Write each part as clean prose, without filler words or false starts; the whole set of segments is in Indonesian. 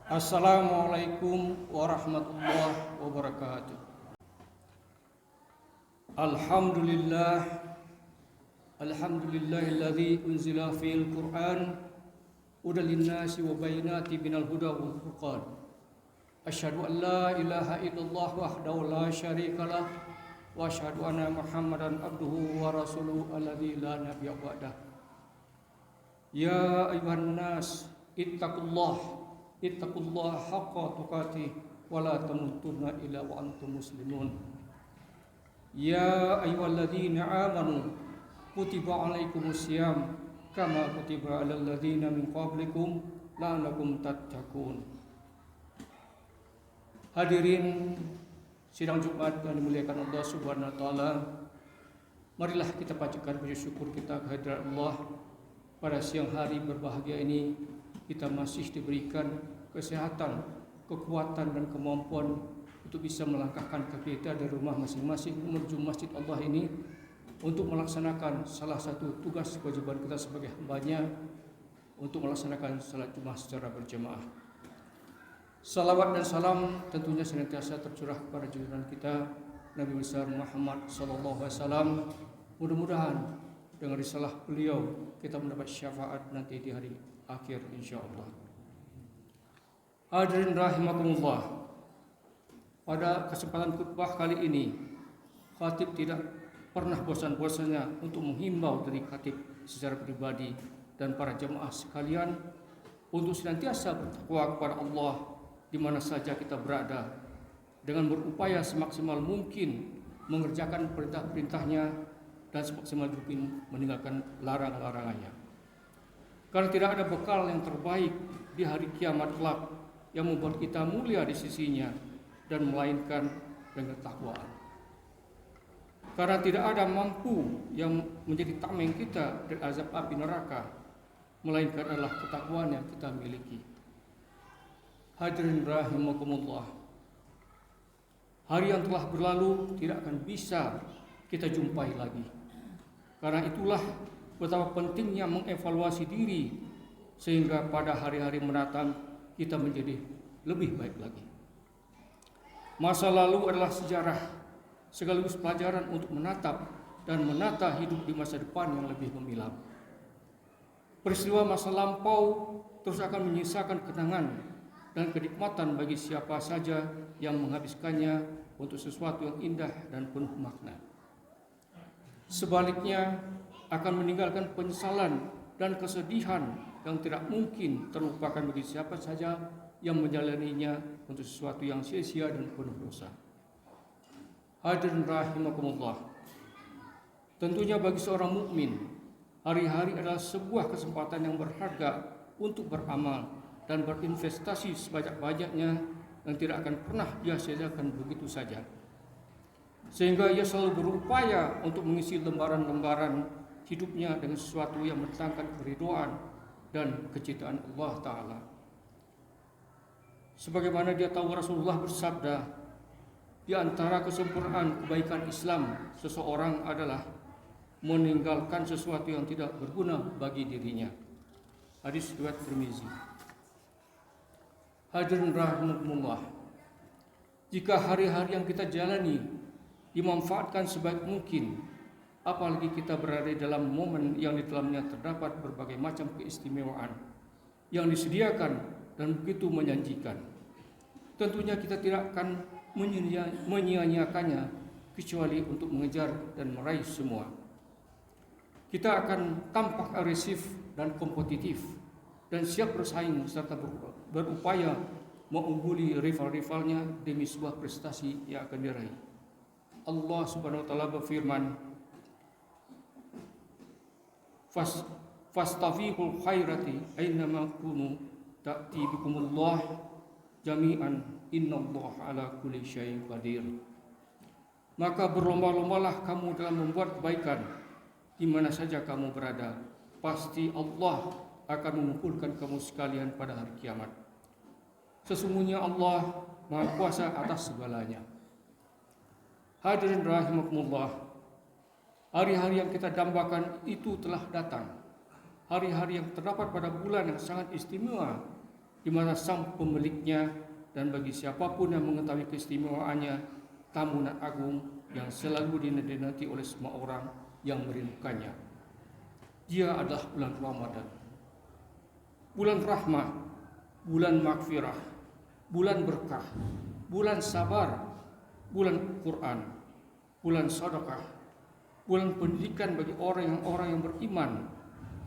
Assalamualaikum warahmatullahi wabarakatuh. Alhamdulillah, alhamdulillahilladzi unzila fil Qur'an hudan linnasi wa bayyinatin minal huda wal furqan. Asyhadu an la ilaha illallah wahdahu la syarikalah wa asyhadu anna Muhammadan abduhu wa rasuluhu alladzi la nabiyya ba'dah. Ya ayyuhan nas ittaqullaha haqqa tuqatih wa la tamutunna illa wa antum muslimun. Ya ayyuhalladzina amanu kutiba alaikumus syiyam kama kutiba alal ladzina min qablikum la'allakum tattaqun. Hadirin sidang Jumat yang dimuliakan Allah Subhanahu wa taala, marilah kita panjatkan puji syukur kita kehadirat Allah. Pada siang hari berbahagia ini kita masih diberikan kesehatan, kekuatan dan kemampuan untuk bisa melangkahkan kaki kita dari rumah masing-masing menuju masjid Allah ini untuk melaksanakan salah satu tugas kewajiban kita sebagai hambanya, untuk melaksanakan salat Jumat secara berjamaah. Salawat dan salam tentunya senantiasa tercurah kepada junjungan kita Nabi besar Muhammad sallallahu alaihi wasallam. Mudah-mudahan dengan risalah beliau kita mendapat syafaat nanti di hari akhir insyaallah. Hadirin rahimakumullah, pada kesempatan khutbah kali ini khatib tidak pernah bosan-bosannya untuk menghimbau dari khatib secara pribadi dan para jemaah sekalian untuk senantiasa bertakwa kepada Allah di mana saja kita berada, dengan berupaya semaksimal mungkin mengerjakan perintah-perintahnya dan semaksimal mungkin meninggalkan larangan-larangannya. Karena tidak ada bekal yang terbaik di hari kiamat kelak yang membuat kita mulia di sisinya dan melainkan dengan ketakwaan. Karena tidak ada mampu yang menjadi tameng kita dari azab api neraka, melainkan adalah ketakwaan yang kita miliki. Hadirin rahimakumullah, hari yang telah berlalu tidak akan bisa kita jumpai lagi. Karena itulah betapa pentingnya mengevaluasi diri sehingga pada hari-hari mendatang kita menjadi lebih baik lagi. Masa lalu adalah sejarah sekaligus pelajaran untuk menatap dan menata hidup di masa depan yang lebih gemilang. Peristiwa masa lampau terus akan menyisakan kenangan dan kenikmatan bagi siapa saja yang menghabiskannya untuk sesuatu yang indah dan penuh makna. Sebaliknya akan meninggalkan penyesalan dan kesedihan yang tidak mungkin terlupakan bagi siapa saja yang menjalaninya untuk sesuatu yang sia-sia dan penuh dosa. Hadirin rahimakumullah, tentunya bagi seorang mukmin hari-hari adalah sebuah kesempatan yang berharga untuk beramal dan berinvestasi sebanyak-banyaknya yang tidak akan pernah dia sia-siakan begitu saja. Sehingga ia selalu berupaya untuk mengisi lembaran-lembaran hidupnya dengan sesuatu yang mendatangkan keridhaan dan kecintaan Allah Ta'ala. Sebagaimana dia tahu Rasulullah bersabda, di antara kesempurnaan kebaikan Islam seseorang adalah meninggalkan sesuatu yang tidak berguna bagi dirinya. Hadis riwayat Tirmizi. Hadirin rahimakumullah, jika hari-hari yang kita jalani dimanfaatkan sebaik mungkin, apalagi kita berada dalam momen yang di dalamnya terdapat berbagai macam keistimewaan yang disediakan dan begitu menjanjikan, tentunya kita tidak akan menyia-nyiakannya kecuali untuk mengejar dan meraih semua. Kita akan tampak agresif dan kompetitif dan siap bersaing serta berupaya mengungguli rival-rivalnya demi sebuah prestasi yang akan diraih. Allah Subhanahu wa taala berfirman, fastafiqul khairati ainama kunu ta'ti bikumullah jami'an innallaha ala kulli syai'in qadir. Maka berlomba-lombalah kamu dalam membuat kebaikan di mana saja kamu berada, pasti Allah akan mengumpulkan kamu sekalian pada hari kiamat. Sesungguhnya Allah Maha Kuasa atas segalanya. Hadirin rahimakumullah, hari-hari yang kita dambakan itu telah datang. Hari-hari yang terdapat pada bulan yang sangat istimewa di mana sang pemiliknya, dan bagi siapapun yang mengetahui keistimewaannya, tamunan agung yang selalu dinanti oleh semua orang yang merindukannya. Dia adalah bulan Ramadan, bulan rahmah, bulan maghfirah, bulan berkah, bulan sabar, bulan Quran, bulan sedekah, bulan pendidikan bagi orang yang beriman,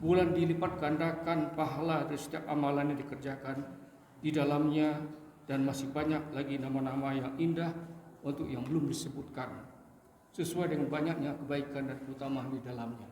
bulan dilipat gandakan pahala dari setiap amalan yang dikerjakan di dalamnya, dan masih banyak lagi nama-nama yang indah untuk yang belum disebutkan, sesuai dengan banyaknya kebaikan dan keutamaan di dalamnya.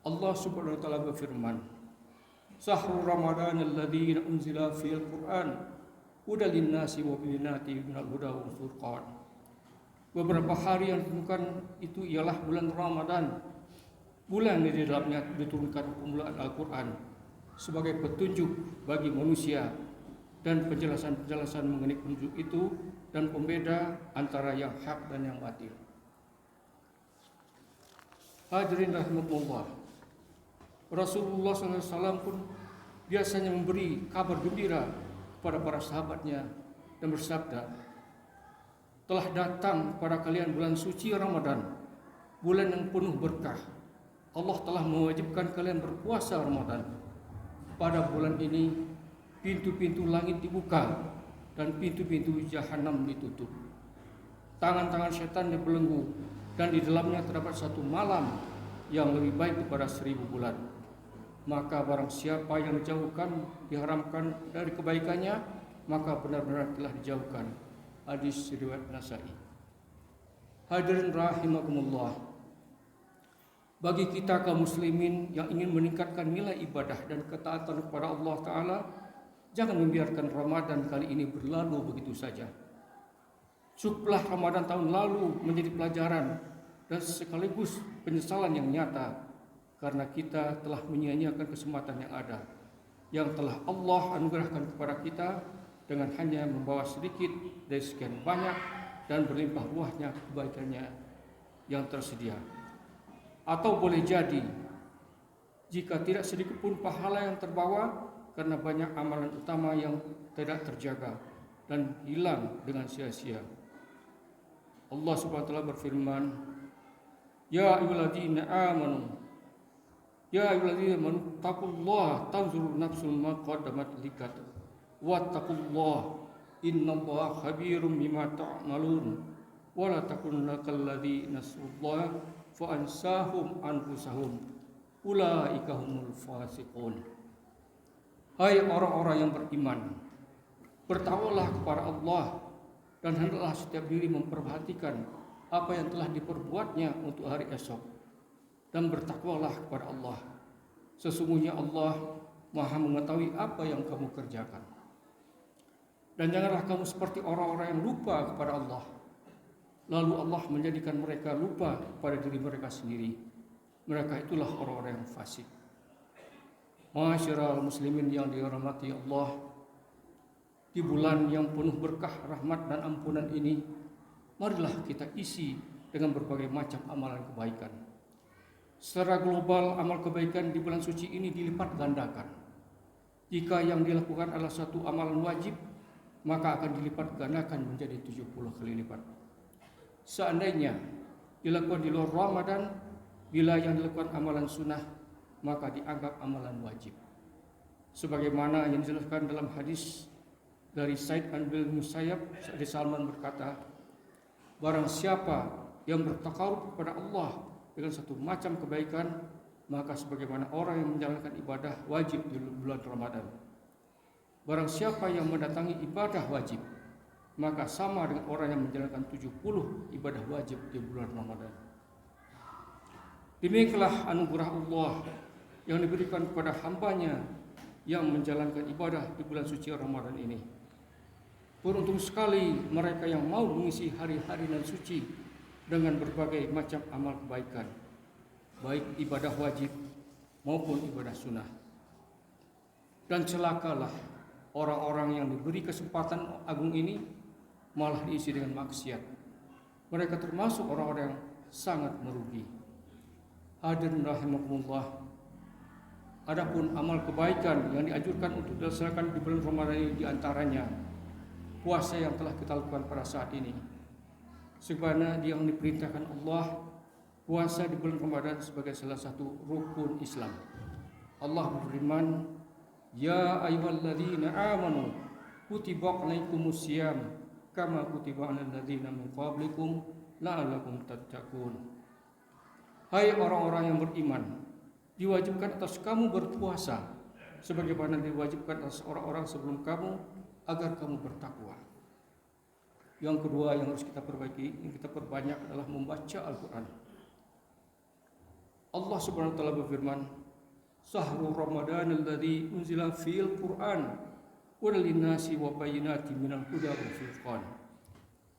Allah Subhanahu wa taala berfirman, "Syahrul Ramadan alladzi unzila fil Qur'an hudal linnasi wa bayyinatin minal huda wal furqan." Beberapa hari yang ditentukan itu ialah bulan Ramadan, bulan yang di dalamnya diturunkan pembulaan Al-Quran sebagai petunjuk bagi manusia dan penjelasan-penjelasan mengenai petunjuk itu dan pembeda antara yang hak dan yang batil. Hadirin rahimakumullah, Rasulullah SAW pun biasanya memberi kabar gembira kepada para sahabatnya dan bersabda, "Telah datang pada kalian bulan suci Ramadan, bulan yang penuh berkah. Allah telah mewajibkan kalian berpuasa Ramadan. Pada bulan ini pintu-pintu langit dibuka dan pintu-pintu jahanam ditutup. Tangan-tangan setan dibelenggu dan di dalamnya terdapat satu malam yang lebih baik daripada 1000 bulan. Maka barang siapa yang dijauhkan, diharamkan dari kebaikannya, maka benar-benar telah dijauhkan." Hadis riwayat Nasa'i. Hadirin rahimakumullah, bagi kita kaum muslimin yang ingin meningkatkan nilai ibadah dan ketaatan kepada Allah Ta'ala, jangan membiarkan Ramadan kali ini berlalu begitu saja. Cukuplah Ramadan tahun lalu menjadi pelajaran dan sekaligus penyesalan yang nyata, karena kita telah menyia-nyiakan kesempatan yang ada, yang telah Allah anugerahkan kepada kita dengan hanya membawa sedikit dari sekian banyak dan berlimpah ruahnya kebaikannya yang tersedia. Atau boleh jadi jika tidak sedikit pun pahala yang terbawa karena banyak amalan utama yang tidak terjaga dan hilang dengan sia-sia. Allah Subhanahu wa taala berfirman, "Ya ayyuhalladzina amanu taqullaha tanzur nafsun ma qaddamat ligat wattaqullaha innallaha khabirum bima ta'malun wa la takunna kalladzina nasullaha fa ansahum anfusahum ulaika humul fasiqun." Hai orang-orang yang beriman, bertakwalah kepada Allah dan hendaklah setiap diri memperhatikan apa yang telah diperbuatnya untuk hari esok, dan bertakwalah kepada Allah. Sesungguhnya Allah Maha mengetahui apa yang kamu kerjakan. Dan janganlah kamu seperti orang-orang yang lupa kepada Allah, lalu Allah menjadikan mereka lupa pada diri mereka sendiri. Mereka itulah orang-orang yang fasik. Masyiral muslimin yang dirahmati Allah, di bulan yang penuh berkah, rahmat dan ampunan ini, marilah kita isi dengan berbagai macam amalan kebaikan. Secara global, amal kebaikan di bulan suci ini dilipat gandakan. Jika yang dilakukan adalah satu amalan wajib, maka akan dilipat gandakan menjadi 70 kali lipat. Seandainya dilakukan di luar Ramadan, bila yang dilakukan amalan sunnah, maka dianggap amalan wajib. Sebagaimana yang dijelaskan dalam hadis dari Said bin Musayyab, Said Salman berkata, "Barang siapa yang bertakarub kepada Allah dengan satu macam kebaikan, maka sebagaimana orang yang menjalankan ibadah wajib di bulan Ramadan. Barang siapa yang mendatangi ibadah wajib, maka sama dengan orang yang menjalankan 70 ibadah wajib di bulan Ramadan." Demikianlah anugerah Allah yang diberikan kepada hambanya yang menjalankan ibadah di bulan suci Ramadan ini. Beruntung sekali mereka yang mau mengisi hari-hari nan suci dengan berbagai macam amal kebaikan, baik ibadah wajib maupun ibadah sunnah. Dan celakalah orang-orang yang diberi kesempatan agung ini malah diisi dengan maksiat. Mereka termasuk orang-orang yang sangat merugi. Hadirin rahimakumullah, Adapun amal kebaikan yang dianjurkan untuk dilaksanakan di bulan Ramadan ini diantaranya puasa yang telah kita lakukan pada saat ini. Sebagaimana yang diperintahkan Allah, puasa di bulan Ramadan sebagai salah satu rukun Islam. Allah berfirman, "Ya ayyuhalladzina amanu kutiba alaikumusiyam kama kutiba alal ladzina min qablikum la'allakum tattaqun." Hai orang-orang yang beriman, diwajibkan atas kamu berpuasa sebagaimana diwajibkan atas orang-orang sebelum kamu agar kamu bertakwa. Yang kedua yang harus kita perbaiki, yang kita perbanyak adalah membaca Al-Quran. Allah Subhanahu wa taala berfirman, "Syahrul Ramadan alladzi unzila fil Qur'an hudal linnasi wa bayyinatin minal huda wal furqan."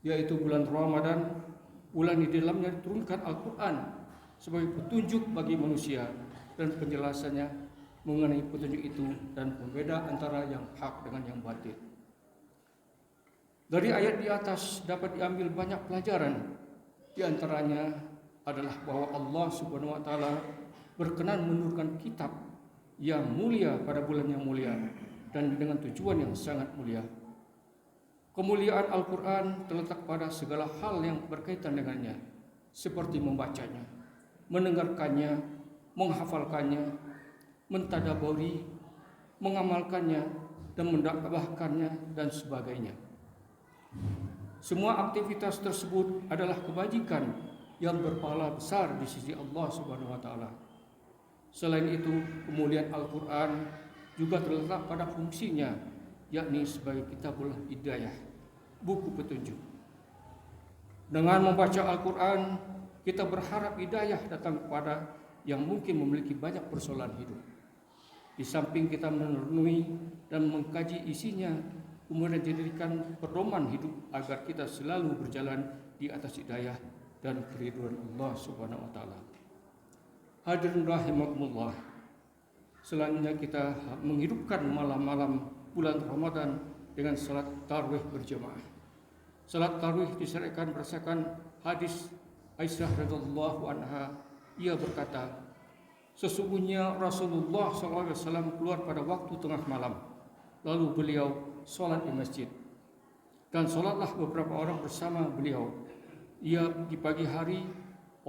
Yaitu bulan Ramadan, bulan di dalamnya diturunkan Al-Quran sebagai petunjuk bagi manusia dan penjelasannya mengenai petunjuk itu dan pembeda antara yang hak dengan yang batil. Dari ayat di atas dapat diambil banyak pelajaran. Di antaranya adalah bahwa Allah Subhanahu wa taala berkenan menurunkan kitab yang mulia pada bulan yang mulia dan dengan tujuan yang sangat mulia. Kemuliaan Al-Quran terletak pada segala hal yang berkaitan dengannya, seperti membacanya, mendengarkannya, menghafalkannya, mentadaburi, mengamalkannya, dan mendakwahkannya, dan sebagainya. Semua aktivitas tersebut adalah kebajikan yang berpahala besar di sisi Allah Subhanahu wa taala. Selain itu, kemuliaan Al-Quran juga terletak pada fungsinya, yakni sebagai kitabul hidayah, buku petunjuk. Dengan membaca Al-Quran, kita berharap hidayah datang kepada yang mungkin memiliki banyak persoalan hidup. Di samping kita merenungi dan mengkaji isinya, kemudian dijadikan pedoman hidup agar kita selalu berjalan di atas hidayah dan keridhaan Allah Subhanahu wa taala. Hadirin rahimakumullah. Selanjutnya kita menghidupkan malam-malam bulan Ramadan dengan salat tarawih berjamaah. Salat tarawih disyariatkan berdasarkan hadis Aisyah radhiyallahu anha. Ia berkata, sesungguhnya Rasulullah SAW keluar pada waktu tengah malam, lalu beliau sholat di masjid, dan sholatlah beberapa orang bersama beliau. Ia di pagi hari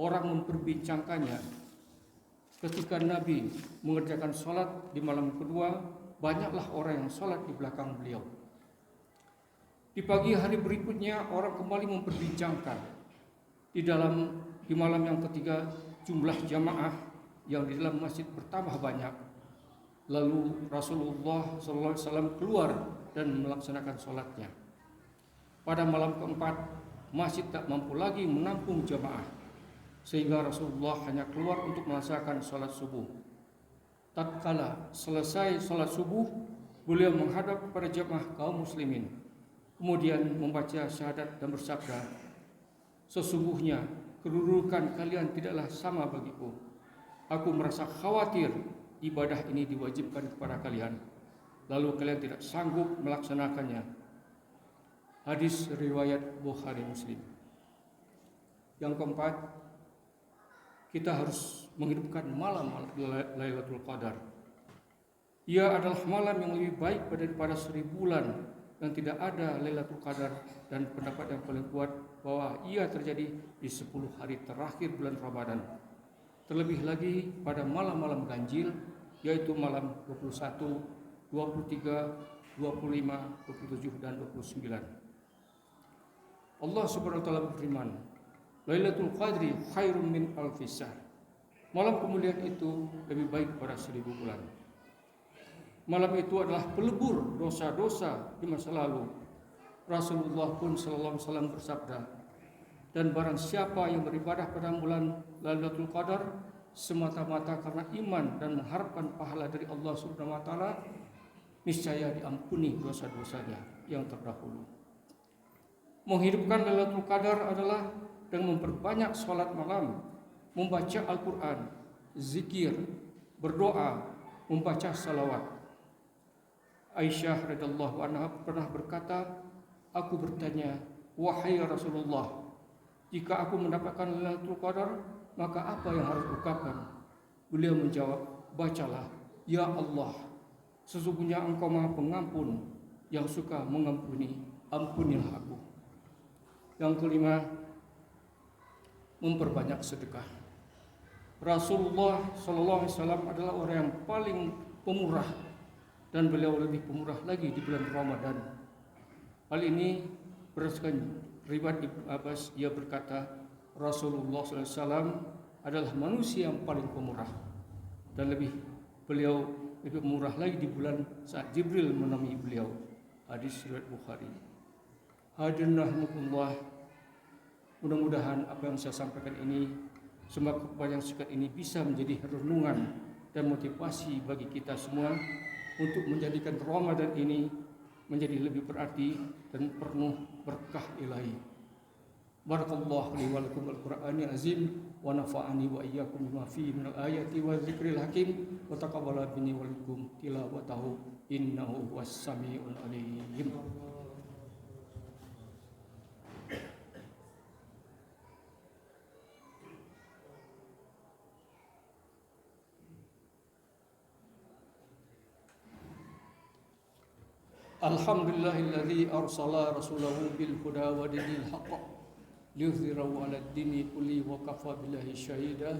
orang memperbincangkannya. Ketika Nabi mengerjakan sholat di malam kedua, banyaklah orang yang sholat di belakang beliau. Di pagi hari berikutnya orang kembali memperbincangkan. Di malam yang ketiga, jumlah jamaah yang di dalam masjid bertambah banyak. Lalu Rasulullah SAW keluar dan melaksanakan sholatnya. Pada malam keempat, masjid tak mampu lagi menampung jamaah, sehingga Rasulullah hanya keluar untuk melaksanakan sholat subuh. Tatkala selesai sholat subuh, beliau menghadap kepada jamaah kaum muslimin, kemudian membaca syahadat dan bersabda, sesungguhnya kedudukan kalian tidaklah sama bagiku. Aku merasa khawatir ibadah ini diwajibkan kepada kalian, lalu kalian tidak sanggup melaksanakannya. Hadis riwayat Bukhari Muslim. Yang keempat, kita harus menghidupkan malam Lailatul Qadar. Ia adalah malam yang lebih baik daripada 1000 bulan, dan tidak ada Lailatul Qadar, dan pendapat yang paling kuat bahwa ia terjadi di 10 hari terakhir bulan Ramadan. Terlebih lagi pada malam-malam ganjil, yaitu malam 21, 23, 25, 27, dan 29. Allah Subhanahu wa taala berfirman, Lailatul Qadri khairum min alfi syahr. Malam kemuliaan itu lebih baik pada 1000 bulan. Malam itu adalah pelebur dosa-dosa di masa lalu. Rasulullah pun sallallahu alaihi wasallam bersabda, dan barang siapa yang beribadah pada bulan Lailatul Qadar semata-mata karena iman dan mengharapkan pahala dari Allah Subhanahu wa taala, niscaya diampuni dosa-dosanya yang terdahulu. Menghidupkan Lailatul Qadar adalah dengan memperbanyak salat malam, membaca Al-Quran, zikir, berdoa, membaca salawat. Aisyah radhiyallahu anha pernah berkata, aku bertanya, wahai Rasulullah, jika aku mendapatkan Lailatul Qadar, maka apa yang harus kukatakan? Beliau menjawab, bacalah Ya Allah, sesungguhnya Engkau Maha Pengampun yang suka mengampuni, ampunilah aku. Yang kelima, memperbanyak sedekah. Rasulullah SAW adalah orang yang paling pemurah, dan beliau lebih pemurah lagi di bulan Ramadan. Hal ini berdasarkan riwayat Ibnu Abbas, ia berkata, Rasulullah SAW adalah manusia yang paling pemurah, dan beliau lebih murah lagi di bulan saat Jibril menemui beliau. Hadis riwayat Bukhari. Hadirin rahimakumullah, mudah-mudahan apa yang saya sampaikan ini, semoga yang singkat ini bisa menjadi renungan dan motivasi bagi kita semua untuk menjadikan Ramadan ini menjadi lebih berarti dan penuh berkah ilahi. Barakallahu li wa lakum al-Qur'anil azim wa nafa'ani wa iyyakum bima fihi minal ayati wa dzikril hakim wa taqabbala minni wa lakum tilawatahu innahu was-sami'ul alim. Alhamdulillahilladzi arsala rasulahu bil huda wa dinil haqq liyudhhirahu 'alad dini kulli wa kafa billahi syahida.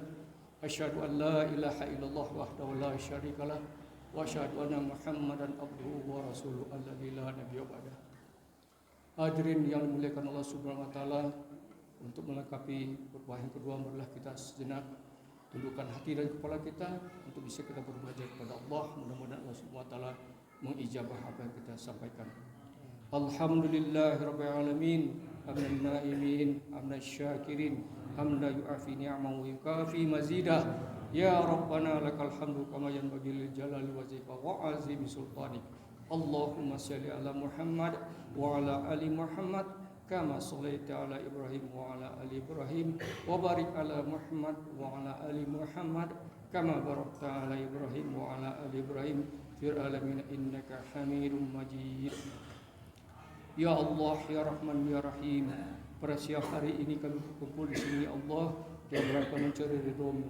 Asyhadu an la ilaha illallah wahdahu la syarikalah wa asyhadu anna Muhammadan abduhu wa rasuluhu alladzi la nabiyya ba'dahu. Hadirin yang dimuliakan Allah Subhanahu wa taala, untuk melengkapi khutbah yang kedua, marilah kita sejenak tundukkan hati dan kepala kita untuk bisa kita berbelajar kepada Allah. Mudah-mudahan Allah Subhanahu wa taala mengijabah apa yang kita sampaikan. Alhamdulillahirabbil alamin, hamdan naimin, hamdan syakirin, hamdan yu'afi ni'amahu wa yukafi mazidah. Ya Rabbana lakal hamdu kama yanbaghi lil jalali wajhika wa azimi sultanik. Allahumma shalli ala Muhammad wa ala ali Muhammad kama shallaita ala Ibrahim wa ala ali Ibrahim wa barik ala Muhammad wa ala ali Muhammad kama barakta ala Ibrahim wa ala ali Ibrahim fil alamin innaka Hamidum Majid. Ya Allah, ya Rahman, ya Rahim, pada siang hari ini kami berkumpul di sini, ya Allah, dalam rangka mencari ridho-Mu.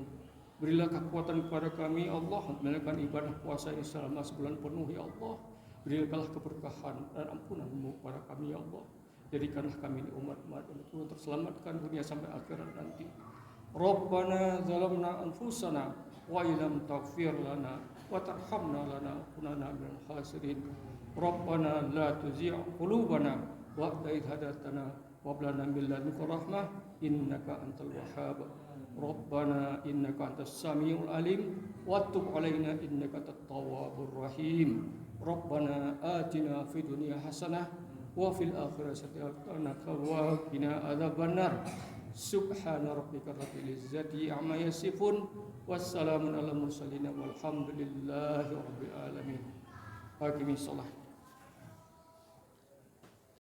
Berilah kekuatan kepada kami, Allah, menjalankan ibadah puasa ini selama sebulan penuh, ya Allah. Berilah keberkahan dan ampunan-Mu kepada kami, ya Allah. Jadikanlah kami umat-umat yang terselamatkan dunia sampai akhirat nanti. Rabbana zalamna anfusana wa illam taghfir lana wa tarhamna lanakunanna minal khasirin. Rabbana la tuzigh qulubana ba'da idh hadaytana wa hab lana min ladunka rahmah innaka antal wahhab. Rabbana innaka antas samiul alim wa tub alaina innaka antat tawwabur rahim. Rabbana atina fid dunya hasanah wa fil akhirati hasanah wa qina adzabannar. Subhana rabbika rabbil izzati amma yasifun wassalamun alal mursalin walhamdulillahi rabbil alamin. Aqimis shalah.